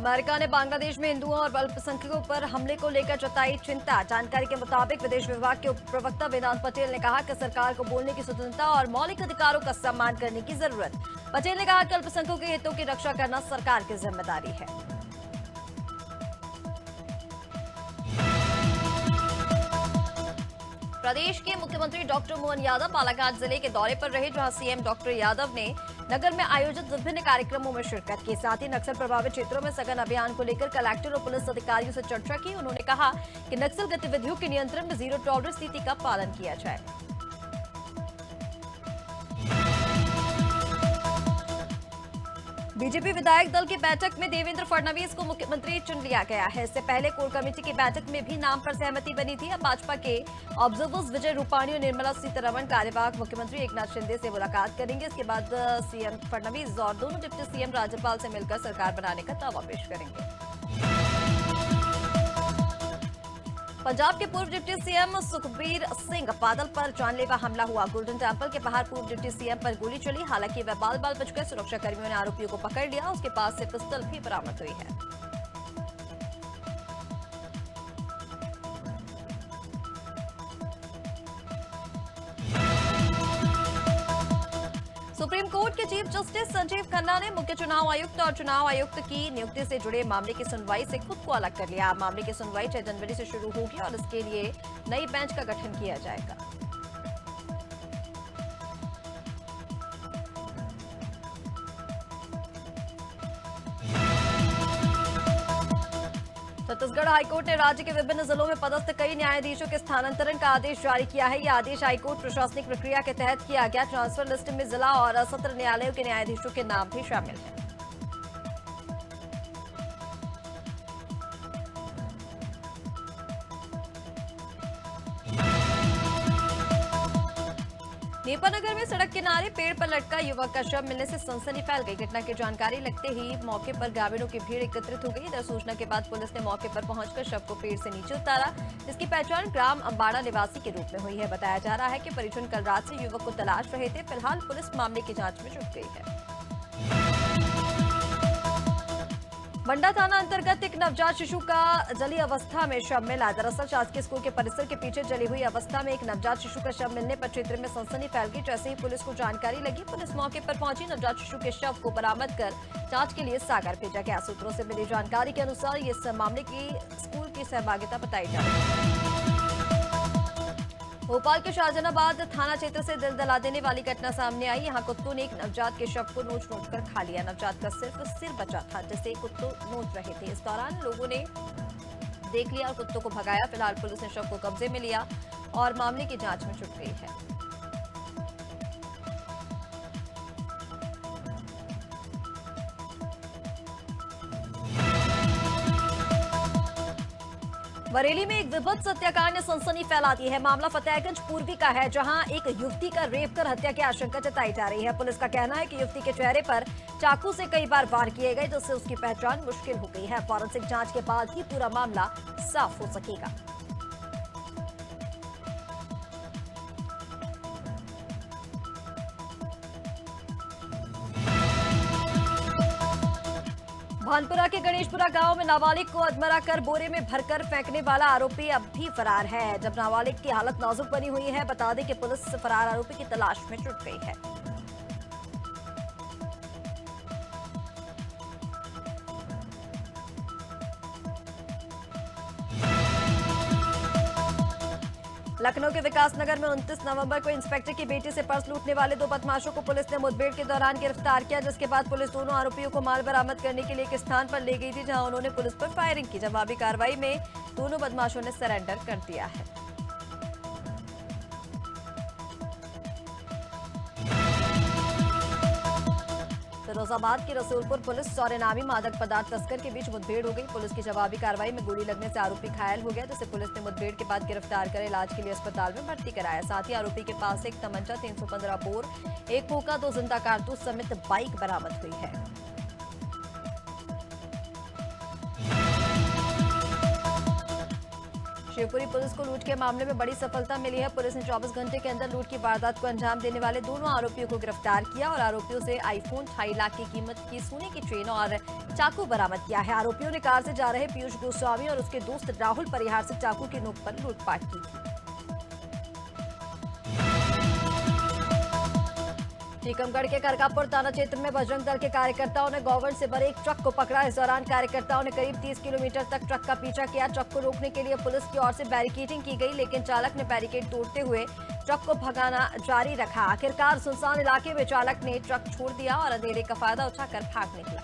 America ने बांग्लादेश में हिंदुओं और अल्पसंख्यकों पर हमले को लेकर जताई चिंता। जानकारी के मुताबिक विदेश विभाग के उप प्रवक्ता वेदांत पटेल ने कहा कि सरकार को बोलने की स्वतंत्रता और मौलिक अधिकारों का सम्मान करने की जरूरत। पटेल ने कहा कि अल्पसंख्यकों के हितों की रक्षा करना सरकार की जिम्मेदारी है। प्रदेश के मुख्यमंत्री डॉक्टर मोहन यादव बालाघाट जिले के दौरे पर रहे, जहां सीएम डॉक्टर यादव ने नगर में आयोजित विभिन्न कार्यक्रमों में शिरकत की। साथ ही नक्सल प्रभावित क्षेत्रों में सघन अभियान को लेकर कलेक्टर और पुलिस अधिकारियों से चर्चा की। उन्होंने कहा कि नक्सल गतिविधियों के नियंत्रण में जीरो टॉलरेंस नीति का पालन किया जाए। बीजेपी विधायक दल की बैठक में देवेंद्र फडणवीस को मुख्यमंत्री चुन लिया गया है। इससे पहले कोर कमेटी की बैठक में भी नाम पर सहमति बनी थी। अब भाजपा के ऑब्जर्वर्स विजय रूपाणी और निर्मला सीतारमण कार्यवाहक मुख्यमंत्री एकनाथ शिंदे से मुलाकात करेंगे। इसके बाद सीएम फडणवीस और दोनों डिप्टी सीएम राज्यपाल से मिलकर सरकार बनाने का दावा पेश करेंगे। पंजाब के पूर्व डिप्टी सीएम सुखबीर सिंह बादल पर जानलेवा हमला हुआ। गोल्डन टेंपल के बाहर पूर्व डिप्टी सीएम पर गोली चली। हालांकि वह बाल बाल बच गए। सुरक्षा कर्मियों ने आरोपियों को पकड़ लिया। उसके पास से पिस्टल भी बरामद हुई है। सुप्रीम कोर्ट के चीफ जस्टिस संजीव खन्ना ने मुख्य चुनाव आयुक्त और चुनाव आयुक्त की नियुक्ति से जुड़े मामले की सुनवाई से खुद को अलग कर लिया। मामले की सुनवाई 6 जनवरी से शुरू होगी और इसके लिए नई बेंच का गठन किया जाएगा। छत्तीसगढ़ हाईकोर्ट ने राज्य के विभिन्न जिलों में पदस्थ कई न्यायाधीशों के स्थानांतरण का आदेश जारी किया है। यह आदेश हाईकोर्ट प्रशासनिक प्रक्रिया के तहत किया गया। ट्रांसफर लिस्ट में जिला और सत्र न्यायालयों के न्यायाधीशों के नाम भी शामिल हैं। नेपानगर में सड़क किनारे पेड़ पर लटका युवक का शव मिलने से सनसनी फैल गई। घटना की जानकारी लगते ही मौके पर ग्रामीणों की भीड़ एकत्रित हो गई। इधर सूचना के बाद पुलिस ने मौके पर पहुंचकर शव को पेड़ से नीचे उतारा, जिसकी पहचान ग्राम अंबाड़ा निवासी के रूप में हुई है। बताया जा रहा है कि परिजन कल रात से युवक को तलाश रहे थे। फिलहाल पुलिस मामले की जांच में जुट गई है। बंडा थाना अंतर्गत एक नवजात शिशु का जली अवस्था में शव मिला। दरअसल शासकीय स्कूल के परिसर के पीछे जली हुई अवस्था में एक नवजात शिशु का शव मिलने पर क्षेत्र में सनसनी फैल गई। जैसे ही पुलिस को जानकारी लगी, पुलिस मौके पर पहुंची। नवजात शिशु के शव को बरामद कर जांच के लिए सागर भेजा गया। सूत्रों से मिली जानकारी के अनुसार इस मामले की स्कूल की सहभागिता बताई जा रही है। भोपाल के शाहजहानाबाद थाना क्षेत्र से दिल दहला देने वाली घटना सामने आई। यहां कुत्तों ने एक नवजात के शव को नोच नोच कर खा लिया। नवजात का सिर्फ सिर बचा था, जिसे कुत्तों नोच रहे थे। इस दौरान लोगों ने देख लिया और कुत्तों को भगाया। फिलहाल पुलिस ने शव को कब्जे में लिया और मामले की जांच में जुट गई है। बरेली में एक विभत्स हत्याकांड ने सनसनी फैला दी है। मामला फतेहगंज पूर्वी का है, जहां एक युवती का रेप कर हत्या की आशंका जताई जा रही है। पुलिस का कहना है कि युवती के चेहरे पर चाकू से कई बार वार किए गए, जिससे उसकी पहचान मुश्किल हो गई है। फॉरेंसिक जांच के बाद ही पूरा मामला साफ हो सकेगा। भानपुरा के गणेशपुरा गांव में नाबालिग को अधमरा कर बोरे में भरकर फेंकने वाला आरोपी अब भी फरार है। जब नाबालिग की हालत नाजुक बनी हुई है, बता दें कि पुलिस फरार आरोपी की तलाश में जुट गई है। लखनऊ के विकासनगर में 29 नवंबर को इंस्पेक्टर की बेटी से पर्स लूटने वाले 2 बदमाशों को पुलिस ने मुठभेड़ के दौरान गिरफ्तार किया, जिसके बाद पुलिस दोनों आरोपियों को माल बरामद करने के लिए एक स्थान पर ले गई थी, जहां उन्होंने पुलिस पर फायरिंग की। जवाबी कार्रवाई में दोनों बदमाशों ने सरेंडर कर दिया है। फिरोजाबाद की रसूलपुर पुलिस और इनामी मादक पदार्थ तस्कर के बीच मुठभेड़ हो गई। पुलिस की जवाबी कार्रवाई में गोली लगने से आरोपी घायल हो गया, जिसे पुलिस ने मुठभेड़ के बाद गिरफ्तार कर इलाज के लिए अस्पताल में भर्ती कराया। साथ ही आरोपी के पास एक तमंचा, 315 बोर, एक खोखा, 2 जिंदा कारतूस समेत बाइक बरामद हुई है। शिवपुरी पुलिस को लूट के मामले में बड़ी सफलता मिली है। पुलिस ने 24 घंटे के अंदर लूट की वारदात को अंजाम देने वाले दोनों आरोपियों को गिरफ्तार किया और आरोपियों से आईफोन 2.5 लाख की कीमत की सोने की चेन और चाकू बरामद किया है। आरोपियों ने कार से जा रहे पीयूष गोस्वामी और उसके दोस्त राहुल परिहार से चाकू की नोक पर लूटपाट की थी। टीकमगढ़ के करकापुर थाना क्षेत्र में बजरंग दल के कार्यकर्ताओं ने गौवंश से भरे एक ट्रक को पकड़ा। इस दौरान कार्यकर्ताओं ने करीब 30 किलोमीटर तक ट्रक का पीछा किया। ट्रक को रोकने के लिए पुलिस की ओर से बैरिकेडिंग की गई, लेकिन चालक ने बैरिकेड तोड़ते हुए ट्रक को भगाना जारी रखा। आखिरकार सुनसान इलाके में चालक ने ट्रक छोड़ दिया और अंधेरे का फायदा उठाकर भाग निकला।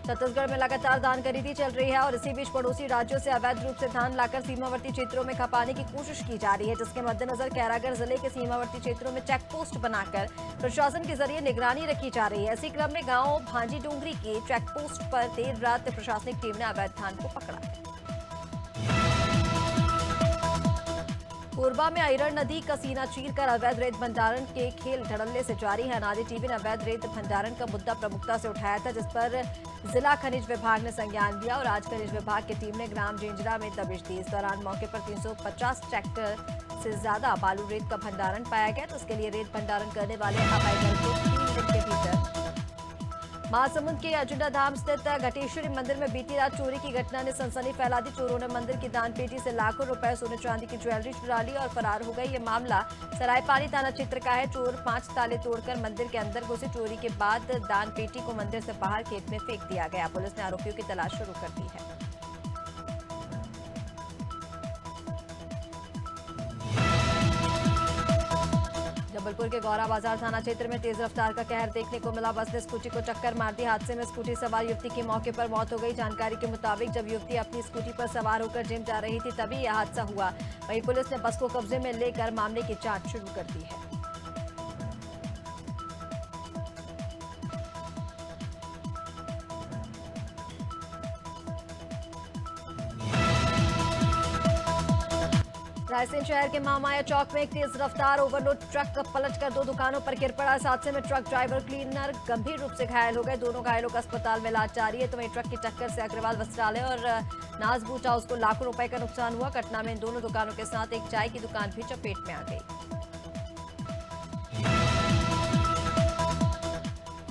छत्तीसगढ़ में लगातार धान खरीदी चल रही है और इसी बीच पड़ोसी राज्यों से अवैध रूप से धान लाकर सीमावर्ती क्षेत्रों में खपाने की कोशिश की जा रही है, जिसके मद्देनजर खैरागढ़ जिले के सीमावर्ती क्षेत्रों में चेक पोस्ट बनाकर प्रशासन के जरिए निगरानी रखी जा रही है। इसी क्रम में गांव भांजी डोंगरी के चेक पोस्ट पर देर रात प्रशासनिक टीम ने अवैध धान को पकड़ा है। कोरबा में अहिरण नदी का सीना चीरकर अवैध रेत भंडारण के खेल धड़ल्ले से जारी है। अनादि टीवी ने अवैध रेत भंडारण का मुद्दा प्रमुखता से उठाया था, जिस पर जिला खनिज विभाग ने संज्ञान लिया और आज खनिज विभाग की टीम ने ग्राम जेंजरा में दबिश दी। इस दौरान मौके पर 350 ट्रैक्टर से ज्यादा बालू रेत का भंडारण पाया गया, तो इसके लिए रेत भंडारण करने वाले अवैध दल को 3 दिन के भीतर। महासमुंद के अजूडा धाम स्थित घटेश्वरी मंदिर में बीती रात चोरी की घटना ने सनसनी फैला दी। चोरों ने मंदिर की दान पेटी से लाखों रुपए सोने चांदी की ज्वेलरी चुरा ली और फरार हो गए। ये मामला सरायपाली थाना क्षेत्र का है। चोर 5 ताले तोड़कर मंदिर के अंदर घुसे। चोरी के बाद दान पेटी को मंदिर से बाहर खेत में फेंक दिया गया। पुलिस ने आरोपियों की तलाश शुरू कर दी है। जबलपुर के गौरा बाजार थाना क्षेत्र में तेज रफ्तार का कहर देखने को मिला। बस ने स्कूटी को टक्कर मार दी। हादसे में स्कूटी सवार युवती की मौके पर मौत हो गई। जानकारी के मुताबिक जब युवती अपनी स्कूटी पर सवार होकर जिम जा रही थी, तभी यह हादसा हुआ। वहीं पुलिस ने बस को कब्जे में लेकर मामले की जांच शुरू कर दी है। रायसेन शहर के महामाया चौक में एक तेज रफ्तार ओवरलोड ट्रक पलटकर 2 दुकानों पर गिर पड़ा। इस हादसे में ट्रक ड्राइवर क्लीनर गंभीर रूप से घायल हो गए। दोनों घायलों का अस्पताल में इलाज जारी है। तो वहीं ट्रक की टक्कर से अग्रवाल वस्त्रालय और नाज बूट हाउस को लाखों रुपए का नुकसान हुआ। घटना में इन दोनों दुकानों के साथ एक चाय की दुकान भी चपेट में आ गई।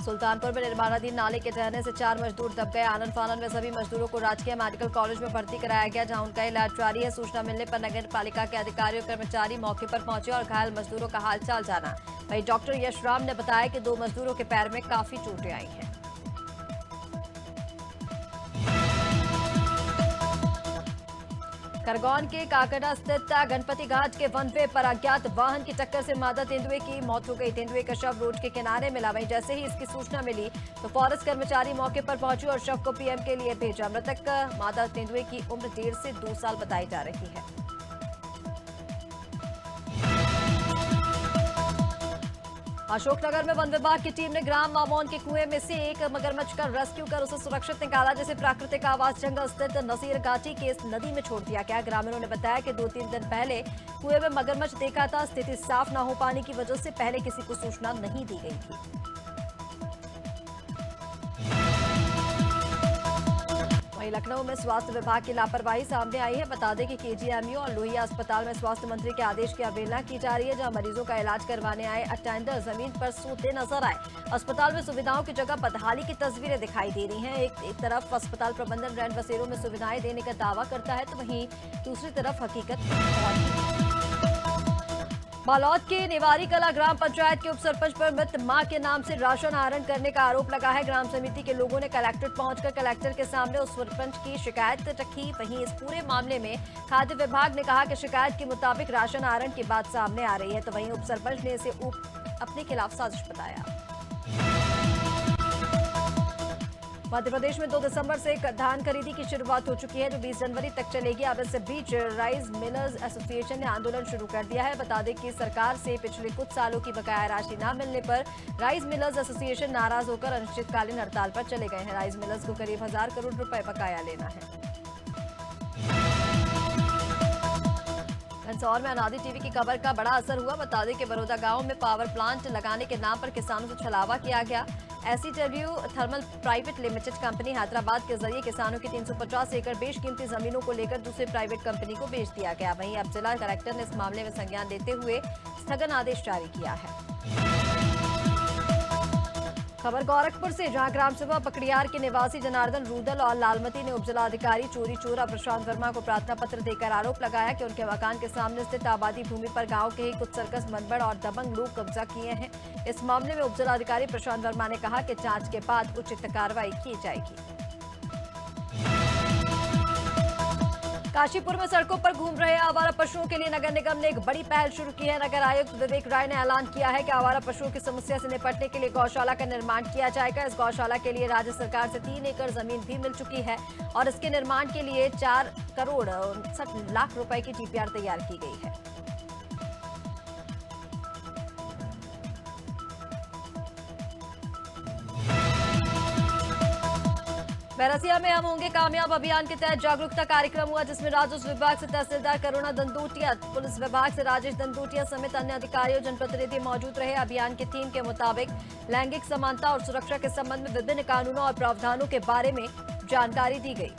सुल्तानपुर में निर्माणाधीन नाले के ढहने से 4 मजदूर दब गए। आनन फानन में सभी मजदूरों को राजकीय मेडिकल कॉलेज में भर्ती कराया गया, जहां उनका इलाज जारी है। सूचना मिलने पर नगर पालिका के अधिकारी और कर्मचारी मौके पर पहुंचे और घायल मजदूरों का हालचाल जाना। वहीं डॉक्टर यशराम ने बताया कि 2 मजदूरों के पैर में काफी चोटें आई हैं। खरगोन के काकड़ा स्थित गणपति घाट के वन वे पर अज्ञात वाहन की टक्कर से मादा तेंदुए की मौत हो गई। तेंदुए का शव रोड के किनारे मिला। वहीं जैसे ही इसकी सूचना मिली तो फॉरेस्ट कर्मचारी मौके पर पहुंचे और शव को पीएम के लिए भेजा। मृतक मादा तेंदुए की उम्र 1.5 से 2 साल बताई जा रही है। अशोकनगर में वन विभाग की टीम ने ग्राम मामौन के कुएं में से एक मगरमच्छ का रेस्क्यू कर उसे सुरक्षित निकाला, जिसे प्राकृतिक आवास जंगल स्थित नसीर घाटी के इस नदी में छोड़ दिया गया। ग्रामीणों ने बताया कि 2-3 दिन पहले कुएं में मगरमच्छ देखा था। स्थिति साफ न हो पाने की वजह से पहले किसी को सूचना नहीं दी गई थी। वहीं लखनऊ में स्वास्थ्य विभाग की लापरवाही सामने आई है। बता दें कि केजीएमयू और लोहिया अस्पताल में स्वास्थ्य मंत्री के आदेश की अवहेलना की जा रही है, जहां मरीजों का इलाज करवाने आए अटेंडर जमीन पर सोते नजर आए। अस्पताल में सुविधाओं की जगह बदहाली की तस्वीरें दिखाई दे रही हैं। एक तरफ अस्पताल प्रबंधन रैन बसेरों में सुविधाएं देने का दावा करता है, तो वहीं दूसरी तरफ हकीकत बालौद के निवारी कला ग्राम पंचायत के उपसरपंच पर मृत मां के नाम से राशन आहरण करने का आरोप लगा है। ग्राम समिति के लोगों ने कलेक्ट्रेट पहुंचकर कलेक्टर के सामने उस सरपंच की शिकायत रखी। वहीं इस पूरे मामले में खाद्य विभाग ने कहा कि शिकायत के मुताबिक राशन आहरण की बात सामने आ रही है, तो वहीं उपसरपंच ने इसे अपने खिलाफ साजिश बताया। मध्य प्रदेश में 2 दिसंबर से धान खरीदी की शुरुआत हो चुकी है, जो 20 जनवरी तक चलेगी। अब इस बीच राइस मिलर्स एसोसिएशन ने आंदोलन शुरू कर दिया है। बता दें कि सरकार से पिछले कुछ सालों की बकाया राशि न मिलने पर राइस मिलर्स एसोसिएशन नाराज होकर अनिश्चितकालीन हड़ताल पर चले गए हैं। राइस मिलर्स को करीब 1000 करोड़ रुपए बकाया लेना है। इंदौर में अनादि टीवी की खबर का बड़ा असर हुआ। बता दें कि बड़ौदा गांव में पावर प्लांट लगाने के नाम पर किसानों से छलावा किया गया। SEW thermal private limited company Hyderabad के जरिए किसानों की 350 एकड़ बेशकीमती जमीनों को लेकर दूसरी प्राइवेट कंपनी को बेच दिया गया। वहीं अब जिला कलेक्टर ने इस मामले में संज्ञान लेते हुए स्थगन आदेश जारी किया है। खबर गोरखपुर से, जहां ग्राम सभा पकड़ियार के निवासी जनार्दन रूदल और लालमती ने उपजिलाधिकारी चोरी चोरा प्रशांत वर्मा को प्रार्थना पत्र देकर आरोप लगाया कि उनके मकान के सामने स्थित आबादी भूमि पर गांव के ही कुछ सर्कस मनबड़ और दबंग लोग कब्जा किए हैं। इस मामले में उपजिलाधिकारी प्रशांत वर्मा ने कहा कि जांच के बाद उचित कार्रवाई की जाएगी। काशीपुर में सड़कों पर घूम रहे आवारा पशुओं के लिए नगर निगम ने एक बड़ी पहल शुरू की है। नगर आयुक्त विवेक राय ने ऐलान किया है कि आवारा पशुओं की समस्या से निपटने के लिए गौशाला का निर्माण किया जाएगा। इस गौशाला के लिए राज्य सरकार से 3 एकड़ जमीन भी मिल चुकी है और इसके निर्माण के लिए 4 करोड़ 59 लाख रुपए की डीपीआर तैयार की गई है। बैरसिया में हम होंगे कामयाब अभियान के तहत जागरूकता कार्यक्रम हुआ, जिसमें राजस्व विभाग से तहसीलदार करुणा दंदोटिया, पुलिस विभाग से राजेश दंदोटिया समेत अन्य अधिकारियों जनप्रतिनिधि मौजूद रहे। अभियान की थीम के मुताबिक लैंगिक समानता और सुरक्षा के संबंध में विभिन्न कानूनों और प्रावधानों के बारे में जानकारी दी गई।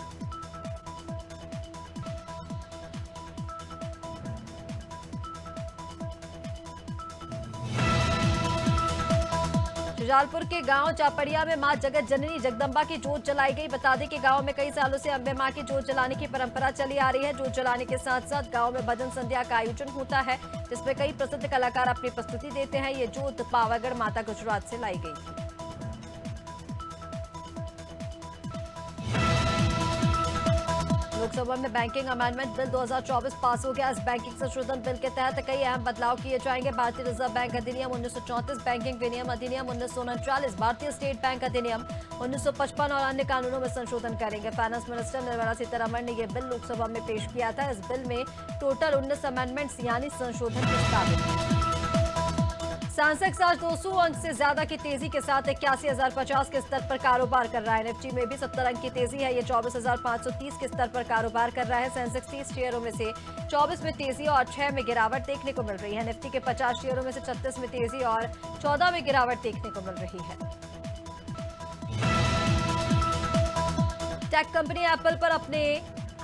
शुजालपुर के गांव चापड़िया में मां जगत जननी जगदम्बा की जोत जलाई गई। बता दें कि गांव में कई सालों से अम्बे मां की जोत जलाने की परंपरा चली आ रही है। जोत जलाने के साथ साथ गांव में भजन संध्या का आयोजन होता है, जिसमें कई प्रसिद्ध कलाकार अपनी प्रस्तुति देते हैं। ये जोत पावागढ़ माता गुजरात से लाई गई थी। लोकसभा में बैंकिंग अमेंडमेंट बिल 2024 पास हो गया। इस बैंकिंग संशोधन बिल के तहत कई अहम बदलाव किए जाएंगे। भारतीय रिजर्व बैंक अधिनियम 1934, बैंकिंग विनियम अधिनियम 1939, भारतीय स्टेट बैंक अधिनियम 1955 और अन्य कानूनों में संशोधन करेंगे। फाइनेंस मिनिस्टर निर्मला सीतारमण ने यह बिल लोकसभा में पेश किया था। इस बिल में टोटल 19 अमेंडमेंट्स यानी संशोधन प्रस्तावित हैं। सेंसेक्स आज 200 अंक से ज्यादा की तेजी के साथ 81,050 के स्तर पर कारोबार कर रहा है। निफ्टी में भी 70 अंक की तेजी है, ये 24,530 के स्तर पर कारोबार कर रहा है। सेंसेक्स 30 शेयरों में से 24 में तेजी और 6 में गिरावट देखने को मिल रही है। निफ्टी के 50 शेयरों में से 36 में तेजी और 14 में गिरावट देखने को मिल रही है। टेक कंपनी एप्पल पर अपने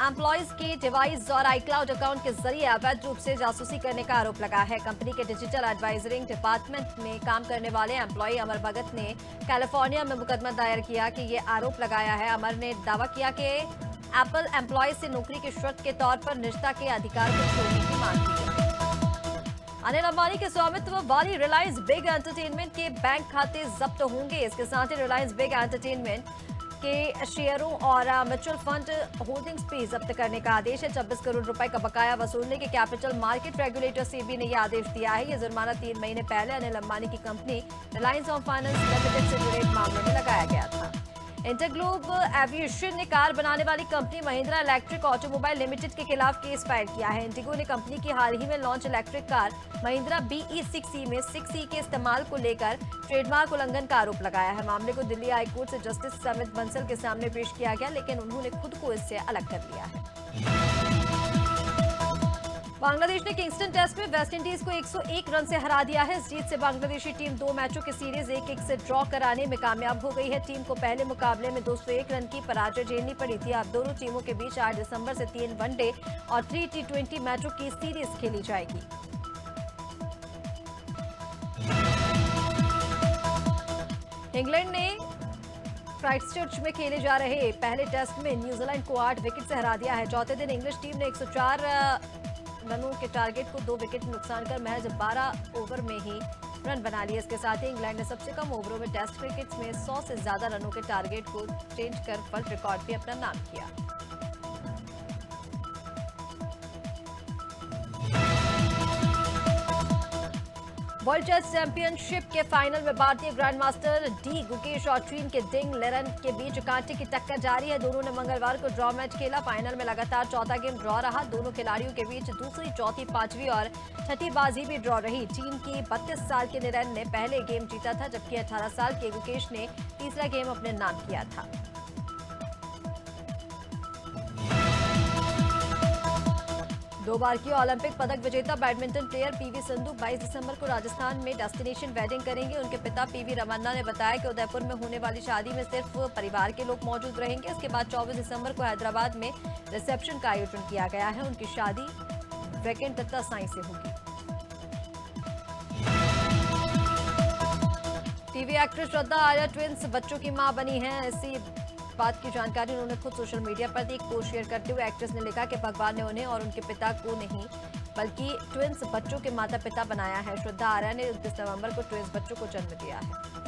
एम्प्लॉयज के डिवाइस और आईक्लाउड अकाउंट के जरिए अवैध रूप से जासूसी करने का आरोप लगा है। कंपनी के डिजिटल एडवाइजरिंग डिपार्टमेंट में काम करने वाले एम्प्लॉय अमर भगत ने कैलिफोर्निया में मुकदमा दायर किया कि ये आरोप लगाया है। अमर ने दावा किया कि एप्पल एम्प्लॉय से नौकरी की शर्त के तौर पर निजता के अधिकार को छोड़ने की मांग की। अनिल अंबानी के स्वामित्व वाली रिलायंस बिग एंटरटेनमेंट के बैंक खाते जब्त होंगे। इसके साथ ही रिलायंस बिग एंटरटेनमेंट के शेयरों और म्यूचुअल फंड होल्डिंग्स भी जब्त करने का आदेश है। 26 करोड़ रुपए का बकाया वसूलने के कैपिटल मार्केट रेगुलेटर सेबी ने यह आदेश दिया है। यह जुर्माना 3 महीने पहले अनिल अंबानी की company Reliance home finance limited से जुड़े एक मामले में लगाया गया था। इंटरग्लोब एविएशन ने कार बनाने वाली company Mahindra electric automobile limited के खिलाफ केस फाइल किया है। इंडिगो ने कंपनी की हाल ही में launch electric car Mahindra BE6E में 6E के इस्तेमाल को लेकर ट्रेडमार्क उल्लंघन का आरोप लगाया है। मामले को दिल्ली हाईकोर्ट से जस्टिस समित बंसल के सामने पेश किया गया, लेकिन उन्होंने खुद को इससे अलग कर लिया है। बांग्लादेश ने किंगस्टन टेस्ट में वेस्टइंडीज को 101 रन से हरा दिया है। इस जीत से बांग्लादेशी टीम 2 मैचों की सीरीज 1-1 से ड्रॉ कराने में कामयाब हो गई है। टीम को पहले मुकाबले में 201 रन की पराजय झेलनी पड़ी थी। अब दोनों टीमों के बीच 8 दिसंबर से 3 वनडे और 3 T20 मैचों की सीरीज खेली जाएगी। इंग्लैंड ने क्राइस्टचर्च में खेले जा रहे पहले टेस्ट में न्यूजीलैंड को 8 विकेट से हरा दिया है। चौथे दिन इंग्लिश टीम ने 104 रनों के टारगेट को 2 विकेट नुकसान कर महज 12 ओवर में ही रन बना लिए। इसके साथ ही इंग्लैंड ने सबसे कम ओवरों में टेस्ट क्रिकेट में 100 से ज्यादा रनों के टारगेट को चेंज कर वर्ल्ड रिकॉर्ड भी अपना नाम किया। वर्ल्ड चेस चैंपियनशिप के फाइनल में भारतीय ग्रैंडमास्टर डी गुकेश और चीन के डिंग लेरन के बीच कांटे की टक्कर जारी है। दोनों ने मंगलवार को ड्रॉ मैच खेला। फाइनल में लगातार चौथा गेम ड्रॉ रहा। दोनों खिलाड़ियों के बीच दूसरी, चौथी, पांचवी और छठी बाजी भी ड्रॉ रही। चीन की 32 साल के लेरन ने पहले गेम जीता था, जबकि 18 साल के गुकेश ने तीसरा गेम अपने नाम किया था। 2 बार की ओलंपिक पदक विजेता बैडमिंटन प्लेयर पीवी सिंधु 22 दिसंबर को राजस्थान में डेस्टिनेशन वेडिंग करेंगे। उनके पिता पीवी रमन्ना ने बताया कि उदयपुर में होने वाली शादी में सिर्फ परिवार के लोग मौजूद रहेंगे। इसके बाद 24 दिसंबर को हैदराबाद में रिसेप्शन का आयोजन किया गया है। उनकी शादी वैकेंट दत्ता साई से होगी। टीवी एक्ट्रेस श्रद्धा आर्या ट्विंस बच्चों की मां बनी हैं। ऐसी बात की जानकारी उन्होंने खुद सोशल मीडिया पर दी। एक पोस्ट शेयर करते हुए एक्ट्रेस ने लिखा कि भगवान ने उन्हें और उनके पिता को नहीं बल्कि ट्विंस बच्चों के माता पिता बनाया है। श्रद्धा आर्या ने 29 नवंबर को ट्विंस बच्चों को जन्म दिया है।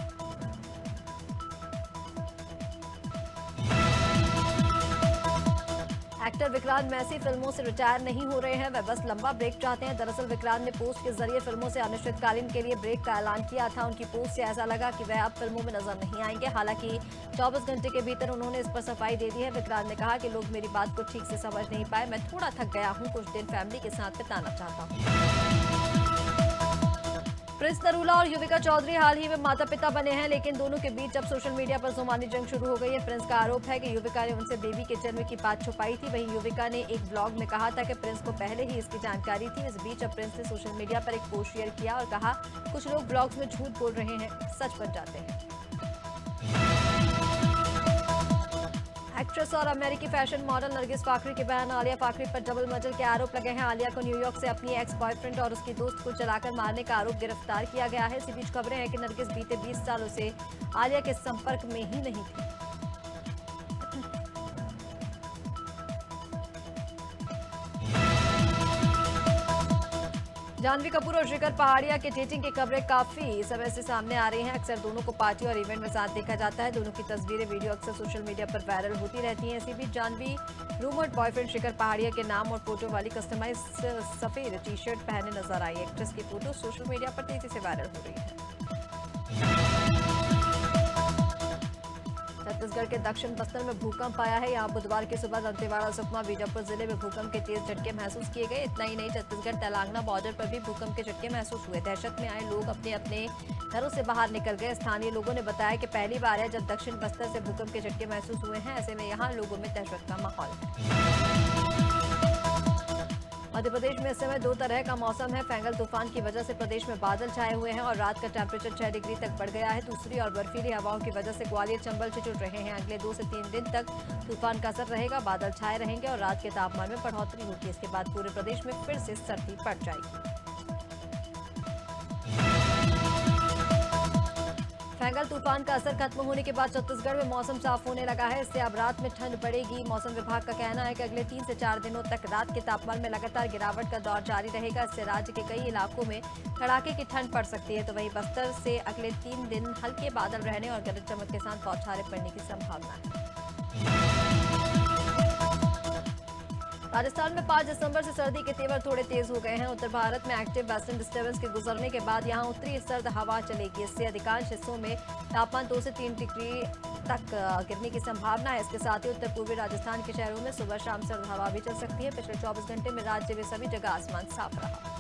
एक्टर विक्रांत मैसी फिल्मों से रिटायर नहीं हो रहे हैं, वे बस लंबा ब्रेक चाहते हैं। दरअसल विक्रांत ने पोस्ट के जरिए फिल्मों से अनिश्चितकालीन के लिए ब्रेक का ऐलान किया था। उनकी पोस्ट से ऐसा लगा कि वह अब फिल्मों में नजर नहीं आएंगे। हालांकि 24 घंटे के भीतर उन्होंने इस पर सफाई दे दी है। विक्रांत ने कहा कि लोग मेरी बात को ठीक से समझ नहीं पाए, मैं थोड़ा थक गया हूँ, कुछ दिन फैमिली के साथ बिताना चाहता हूँ। प्रिंस नरूला और युविका चौधरी हाल ही में माता पिता बने हैं, लेकिन दोनों के बीच अब सोशल मीडिया पर जुबानी जंग शुरू हो गई है। प्रिंस का आरोप है कि युविका ने उनसे बेबी के जन्म की बात छुपाई थी। वहीं युविका ने एक ब्लॉग में कहा था कि प्रिंस को पहले ही इसकी जानकारी थी। इस बीच अब प्रिंस ने सोशल मीडिया पर एक पोस्ट शेयर किया और कहा, कुछ लोग ब्लॉग्स में झूठ बोल रहे हैं, सच बन जाते हैं। एक्ट्रेस और अमेरिकी फैशन मॉडल नरगिस फाखरी की बहन आलिया फाखरी पर डबल मर्डर के आरोप लगे हैं। आलिया को न्यूयॉर्क से अपनी एक्स बॉयफ्रेंड और उसकी दोस्त को जलाकर मारने का आरोप गिरफ्तार किया गया है। इसी बीच खबरें हैं कि नरगिस बीते 20 सालों से आलिया के संपर्क में ही नहीं थी। जाह्नवी कपूर और शिखर पहाड़िया के डेटिंग की खबरें काफी समय से सामने आ रही हैं। अक्सर दोनों को पार्टी और इवेंट में साथ देखा जाता है। दोनों की तस्वीरें वीडियो अक्सर सोशल मीडिया पर वायरल होती रहती हैं। इसी बीच जाह्नवी रूमर्ड बॉयफ्रेंड शिखर पहाड़िया के नाम और फोटो वाली कस्टमाइज सफेद टी शर्ट पहने नजर आई। एक्ट्रेस की फोटो सोशल मीडिया पर तेजी से वायरल हो रही है। छत्तीसगढ़ के दक्षिण बस्तर में भूकंप आया है। यहाँ बुधवार की सुबह दंतेवाड़ा, सुकमा, बीजापुर जिले में भूकंप के तेज झटके महसूस किए गए। इतना ही नहीं, छत्तीसगढ़ तेलंगाना बॉर्डर पर भी भूकंप के झटके महसूस हुए। दहशत में आए लोग अपने अपने घरों से बाहर निकल गए। स्थानीय लोगों ने बताया कि पहली बार है जब दक्षिण बस्तर से भूकंप के झटके महसूस हुए हैं। ऐसे में यहाँ लोगों में दहशत का माहौल है। मध्य प्रदेश में इस समय 2 तरह का मौसम है। फेंगल तूफान की वजह से प्रदेश में बादल छाए हुए हैं और रात का टेम्परेचर 6 डिग्री तक बढ़ गया है। दूसरी और बर्फीली हवाओं की वजह से ग्वालियर चंबल से जुड़ रहे हैं। अगले 2 से 3 दिन तक तूफान का असर रहेगा। बादल छाए रहेंगे और रात के तापमान में बढ़ोतरी होगी। इसके बाद पूरे प्रदेश में फिर से सर्दी बढ़ जाएगी। फेंगल तूफान का असर खत्म होने के बाद छत्तीसगढ़ में मौसम साफ होने लगा है। इससे अब रात में ठंड बढ़ेगी। मौसम विभाग का कहना है कि अगले 3 से 4 दिनों तक रात के तापमान में लगातार गिरावट का दौर जारी रहेगा। इससे राज्य के कई इलाकों में कड़ाके की ठंड पड़ सकती है। तो वहीं बस्तर से अगले 3 दिन हल्के बादल रहने और गरज चमक के साथ बौछारें पड़ने की संभावना है। राजस्थान में 5 दिसंबर से सर्दी के तेवर थोड़े तेज हो गए हैं। उत्तर भारत में एक्टिव वेस्टर्न डिस्टर्बेंस के गुजरने के बाद यहां उत्तरी सर्द हवा चलेगी। इससे अधिकांश हिस्सों में तापमान 2 से 3 डिग्री तक गिरने की संभावना है। इसके साथ ही उत्तर पूर्वी राजस्थान के शहरों में सुबह शाम सर्द हवा भी चल सकती है। पिछले 24 घंटे में राज्य में सभी जगह आसमान साफ रहा।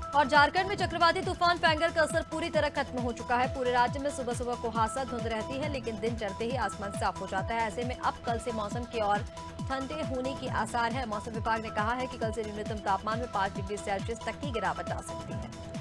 और झारखंड में चक्रवाती तूफान फेंगल का असर पूरी तरह खत्म हो चुका है। पूरे राज्य में सुबह सुबह कुहासा धुंध रहती है, लेकिन दिन चढ़ते ही आसमान साफ हो जाता है। ऐसे में अब कल से मौसम की और ठंडे होने की आसार है। मौसम विभाग ने कहा है कि कल से न्यूनतम तापमान में 5 डिग्री सेल्सियस तक की गिरावट आ सकती है।